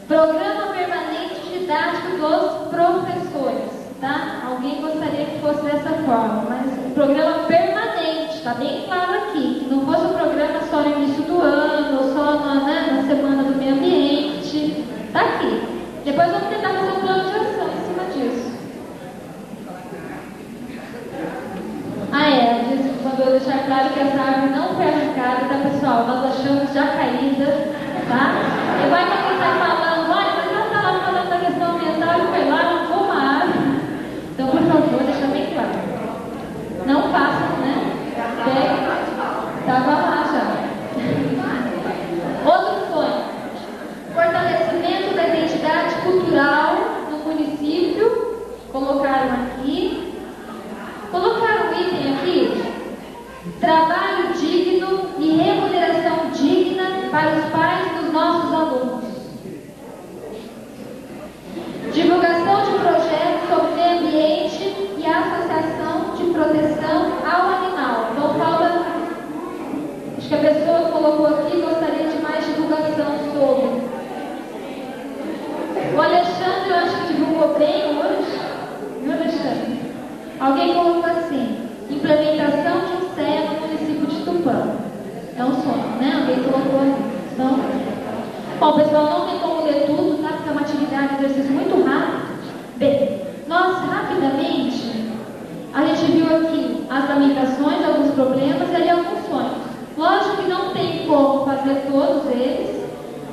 Programa Permanente Didático dos Professores, tá? Alguém gostaria que fosse dessa forma, mas programa permanente, está bem claro aqui, que não fosse um programa só no início do ano, ou só na semana do meio ambiente, tá aqui. Depois vamos tentar fazer um plano de ação em cima disso. Mandou deixar claro que essa árvore não foi arrancada, tá, pessoal? Nós achamos já caída, tá? E vai que alguém está falando, olha, mas ela está lá falando da questão ambiental e foi lá, arrancou uma árvore. Então, por favor, deixa bem claro. Não façam, né? Estava lá já. Outro sonho. Fortalecimento da identidade cultural no município. Colocaram aqui. Colocaram um item aqui. Trabalho digno e remuneração digna para os pais dos nossos alunos. Divulgação de projetos sobre meio ambiente e associação de proteção ao animal. Então, falta. Acho que a pessoa que colocou aqui gostaria de mais divulgação sobre. O Alexandre, eu acho que divulgou bem hoje. Viu, Alexandre? Alguém colocou assim: implementação de um CEA no município de Tupã. É um sonho, né? Alguém colocou ali. Então, bom, pessoal, não tem como ler tudo, tá? Porque é uma atividade de exercício muito rápido. Bem, nós rapidamente, a gente viu aqui as lamentações, alguns problemas e ali alguns sonhos. Lógico que não tem como fazer todos eles.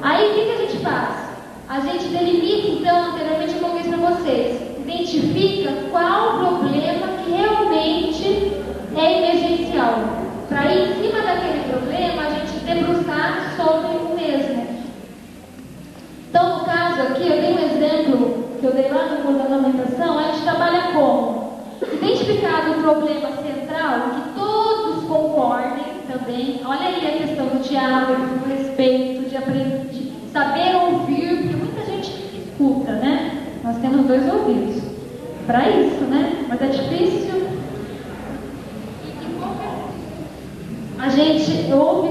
Aí, o que a gente faz? A gente delimita, então, anteriormente eu coloquei isso para vocês. Identifica qual o problema que realmente é emergencial. Para aí, em cima daquele problema, a gente debruçar sobre o mesmo. Então, no caso aqui, eu dei um exemplo que eu dei lá no curso da lamentação. A gente trabalha como? Identificado o problema central, que todos concordem também. Olha aí a questão do diálogo, do respeito, de saber ouvir, porque muita gente escuta, né? Nós temos 2 ouvidos para isso, né? Mas é difícil. A gente ouve,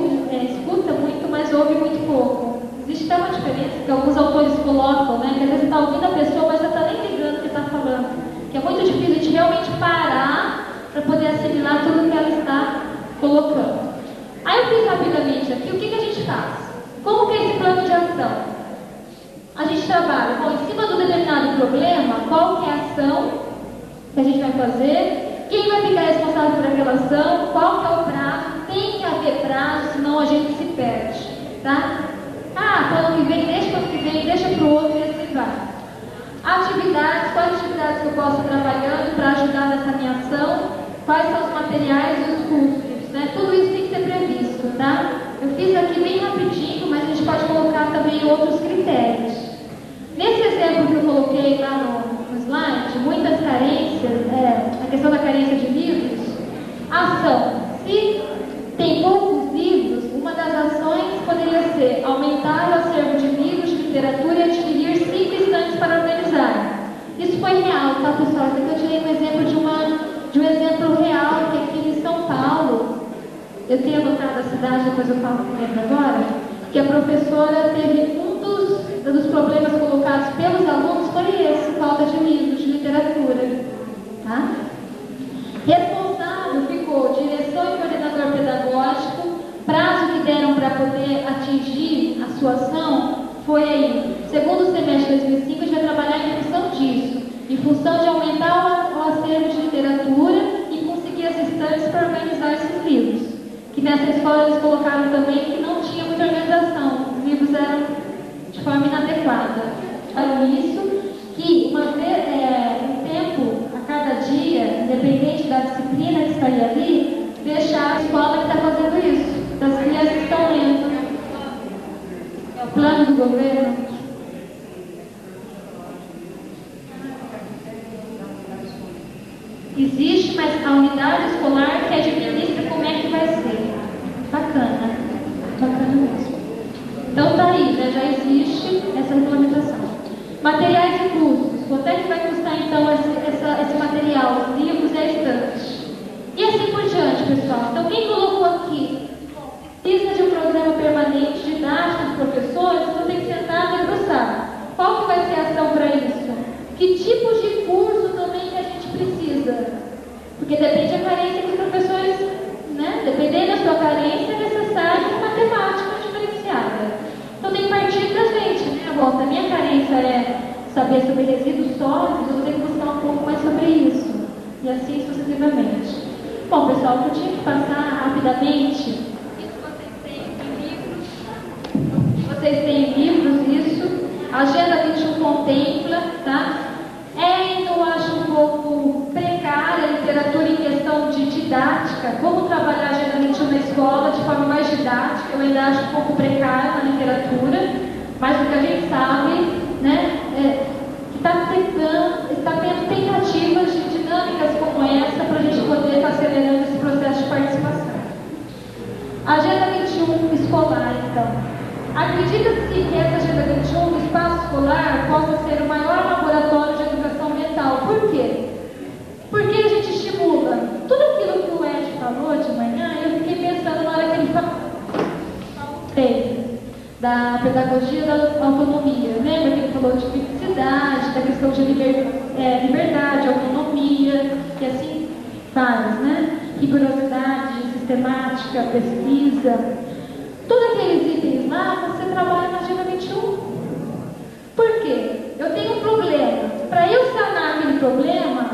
escuta muito, mas ouve muito pouco. Existe até uma diferença que alguns autores colocam, né? Que às vezes você está ouvindo a pessoa, mas você está nem ligando o que está falando. Que é muito difícil a gente realmente parar para poder assimilar tudo que ela está colocando. Aí eu fiz rapidamente aqui, o que a gente faz? Como que é esse plano de ação? A gente trabalha, bom, em cima do determinado problema, qual que é a ação que a gente vai fazer, quem vai ficar responsável por aquela ação, qual que é o prazo, tem que haver prazo, senão a gente se perde, tá? Para ano que vem, deixa para o que vem, deixa para o outro e assim vai. Atividades, quais atividades que eu posso estar trabalhando para ajudar nessa minha ação, quais são os materiais e os custos, né? Tudo isso tem que ser previsto, tá? Eu fiz aqui bem rapidinho, mas a gente pode colocar também outros critérios. Nesse exemplo que eu coloquei lá no slide, muitas carências, a questão da carência de livros, ação. Se tem poucos livros, uma das ações poderia ser aumentar o acervo de livros de literatura e adquirir 5 estantes para organizar. Isso foi real, tá, pessoal? Aqui eu tirei um exemplo de um exemplo real, que aqui em São Paulo, eu tenho anotado a cidade, depois eu falo com ele agora, que a professora teve um dos problemas colocados pelos alunos foi esse, falta de livros de literatura. Tá? Responsável ficou direção e coordenador pedagógico. Prazo que deram para poder atingir a sua ação foi aí, segundo semestre de 2005, a gente vai trabalhar em função disso, em função de aumentar o acervo de literatura e conseguir as estantes para organizar esses livros. Que nessa escola eles colocaram também que não tinha muita organização, os livros eram de forma inadequada. Olha isso, que um tempo a cada dia, independente da disciplina que estaria ali, deixar a escola que está fazendo isso. Das crianças que estão lendo. É o plano do governo. Existe, mas a unidade escolar que administra como é que vai ser. Bacana. Bacana mesmo. Então tá aí, né? Já existe essa regulamentação. Materiais e custos. Quanto é que vai custar então esse material, os livros e a estante? E assim por diante, pessoal. Então quem colocou aqui? Precisa de um programa ambiente didático dos professores, vão ter que sentar e debruçar. Qual que vai ser a ação para isso? Que tipos de curso também que a gente precisa? Porque depende da carência que os professores, né? Dependendo da sua carência, é necessário uma matemática diferenciada. Então tem que partir da gente, né? Bom, se a minha carência é saber sobre resíduos sólidos, eu vou ter que buscar um pouco mais sobre isso. E assim sucessivamente. Bom, pessoal, o que eu tinha que passar rapidamente, isso vocês têm em livros. Vocês têm em livros isso. A Agenda 21 contempla, tá? Eu acho um pouco precária a literatura em questão de didática, como trabalhar a Agenda 21 na escola de forma mais didática, eu ainda acho um pouco precária na literatura, mas o que a gente sabe, né, que está tendo tentativas de dinâmicas como essa para a gente poder estar acelerando esse processo de participação. Agenda 21 escolar, então. Acredita-se que essa Agenda 21 do espaço escolar possa ser o maior laboratório de educação ambiental. Por quê? Porque a gente estimula tudo aquilo que o Ed falou de manhã. Eu fiquei pensando na hora que ele falou da pedagogia da autonomia. Lembra que ele falou de felicidade, da questão de liberdade, autonomia, que assim faz, né? Rigorosidade, sistemática, pesquisa. Todos aqueles itens lá, você trabalha na Agenda 21. Por quê? Eu tenho um problema. Para eu sanar aquele problema,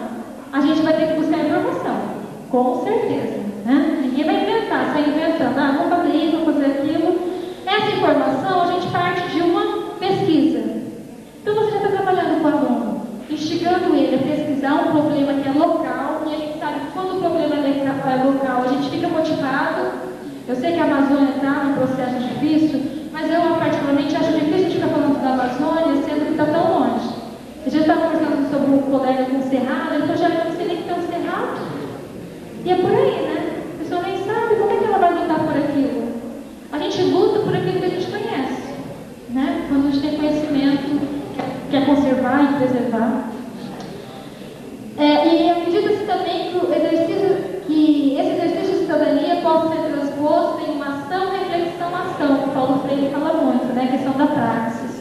a gente vai ter que buscar informação. Com certeza. Né? Ninguém vai inventar, sai inventando. Vamos fazer isso, vamos fazer aquilo. Essa informação, a gente parte de uma pesquisa. Então, você já está trabalhando com o aluno, instigando ele a pesquisar um problema que é local, e a gente sabe que quando o problema é local, a gente fica motivado. Eu sei que a Amazônia está num processo difícil, mas eu particularmente acho difícil a gente ficar falando da Amazônia, sendo que está tão longe. A gente está conversando sobre um colega com o Cerrado, então já não sei nem que tem um Cerrado. E é por aí, né? A pessoa nem sabe como é que ela vai lutar por aquilo. A gente luta por aquilo que a gente conhece, né? Quando a gente tem conhecimento, quer conservar e preservar. E acredita-se também que esse exercício de cidadania possa ser transposto em uma ação, reflexão, ação, que Paulo Freire fala muito, né? A questão da praxis.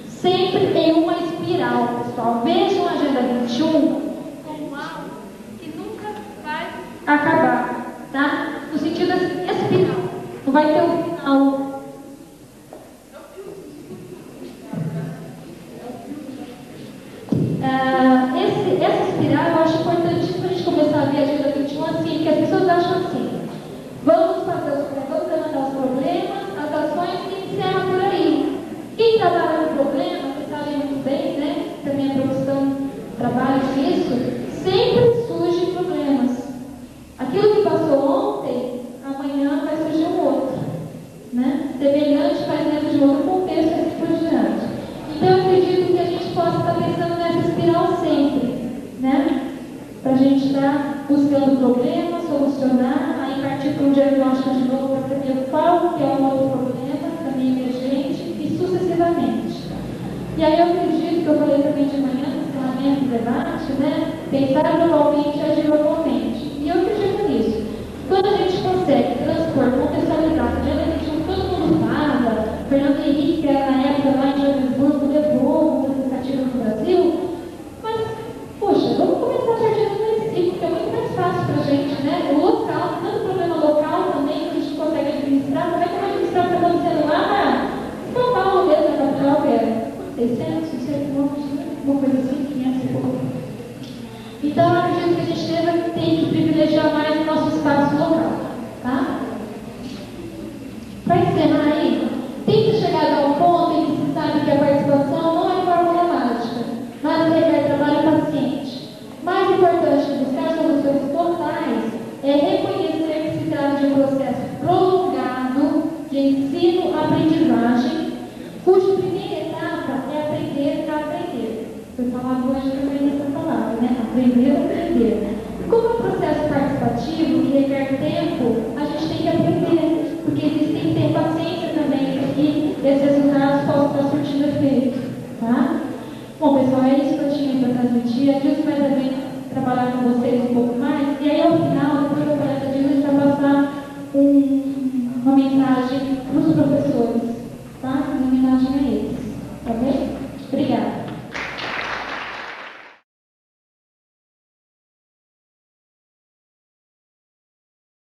Sempre em uma espiral, pessoal. Vejam a Agenda 21 como algo que nunca vai acabar, tá? No sentido assim, espiral. Não vai ter um final. Essa espiral eu acho importantíssimo a gente começar a ver a Agenda 21 assim, que as pessoas acham assim. Vamos levantar os problemas, as ações que encerram por aí. Quem trabalha no problema, vocês sabem muito bem, né? Também a profissão trabalha nisso, sempre surgem problemas. Aquilo que passou ontem, amanhã vai surgir um outro. Né? Semelhante, mas dentro de outro contexto, assim por diante. Então, eu acredito que a gente possa estar pensando nessa espiral sempre, né? Para a gente estar buscando problemas, solucionar, aí partir para um diagnóstico de novo para saber qual que é um outro problema, também emergente, e sucessivamente. E aí eu acredito que eu falei também de manhã, no ensinamento do debate, né? Pensar globalmente e agir globalmente. E eu acredito nisso. Quando a gente consegue transpor, contextualizar, todo mundo fala, Fernando Henrique, que era na época lá em Joanesburgo, levou o aplicativo no Brasil, mas, poxa, vamos começar a partir do município, que é muito mais fácil para a gente, né? O local, tanto problema local também, que a gente consegue administrar, como é que vai administrar o que está acontecendo lá em São Paulo mesmo, na capital, que é 600, 600 uma coisa assim, 500 e pouco. Então, eu acredito que a gente tem que privilegiar mais o nosso espaço local, tá? Para encerrar aí, tem que chegar a um ponto em que se sabe que a participação não é fórmula mágica, mas requer trabalho paciente. Mais importante que buscar soluções totais é reconhecer que se trata de um processo prolongado de ensino-aprendizagem, cuja primeira etapa é aprender a aprender. Foi falado hoje também nessa palavra, né? Aprender a aprender. Como é um processo participativo que requer tempo, a gente tem que aprender, porque tem que ter paciência também para que esses resultados possam estar surtindo efeito, tá? Bom, pessoal, é isso que eu tinha para transmitir. A Dilson vai também trabalhar com vocês um pouco mais, e aí ao final, depois da palestra de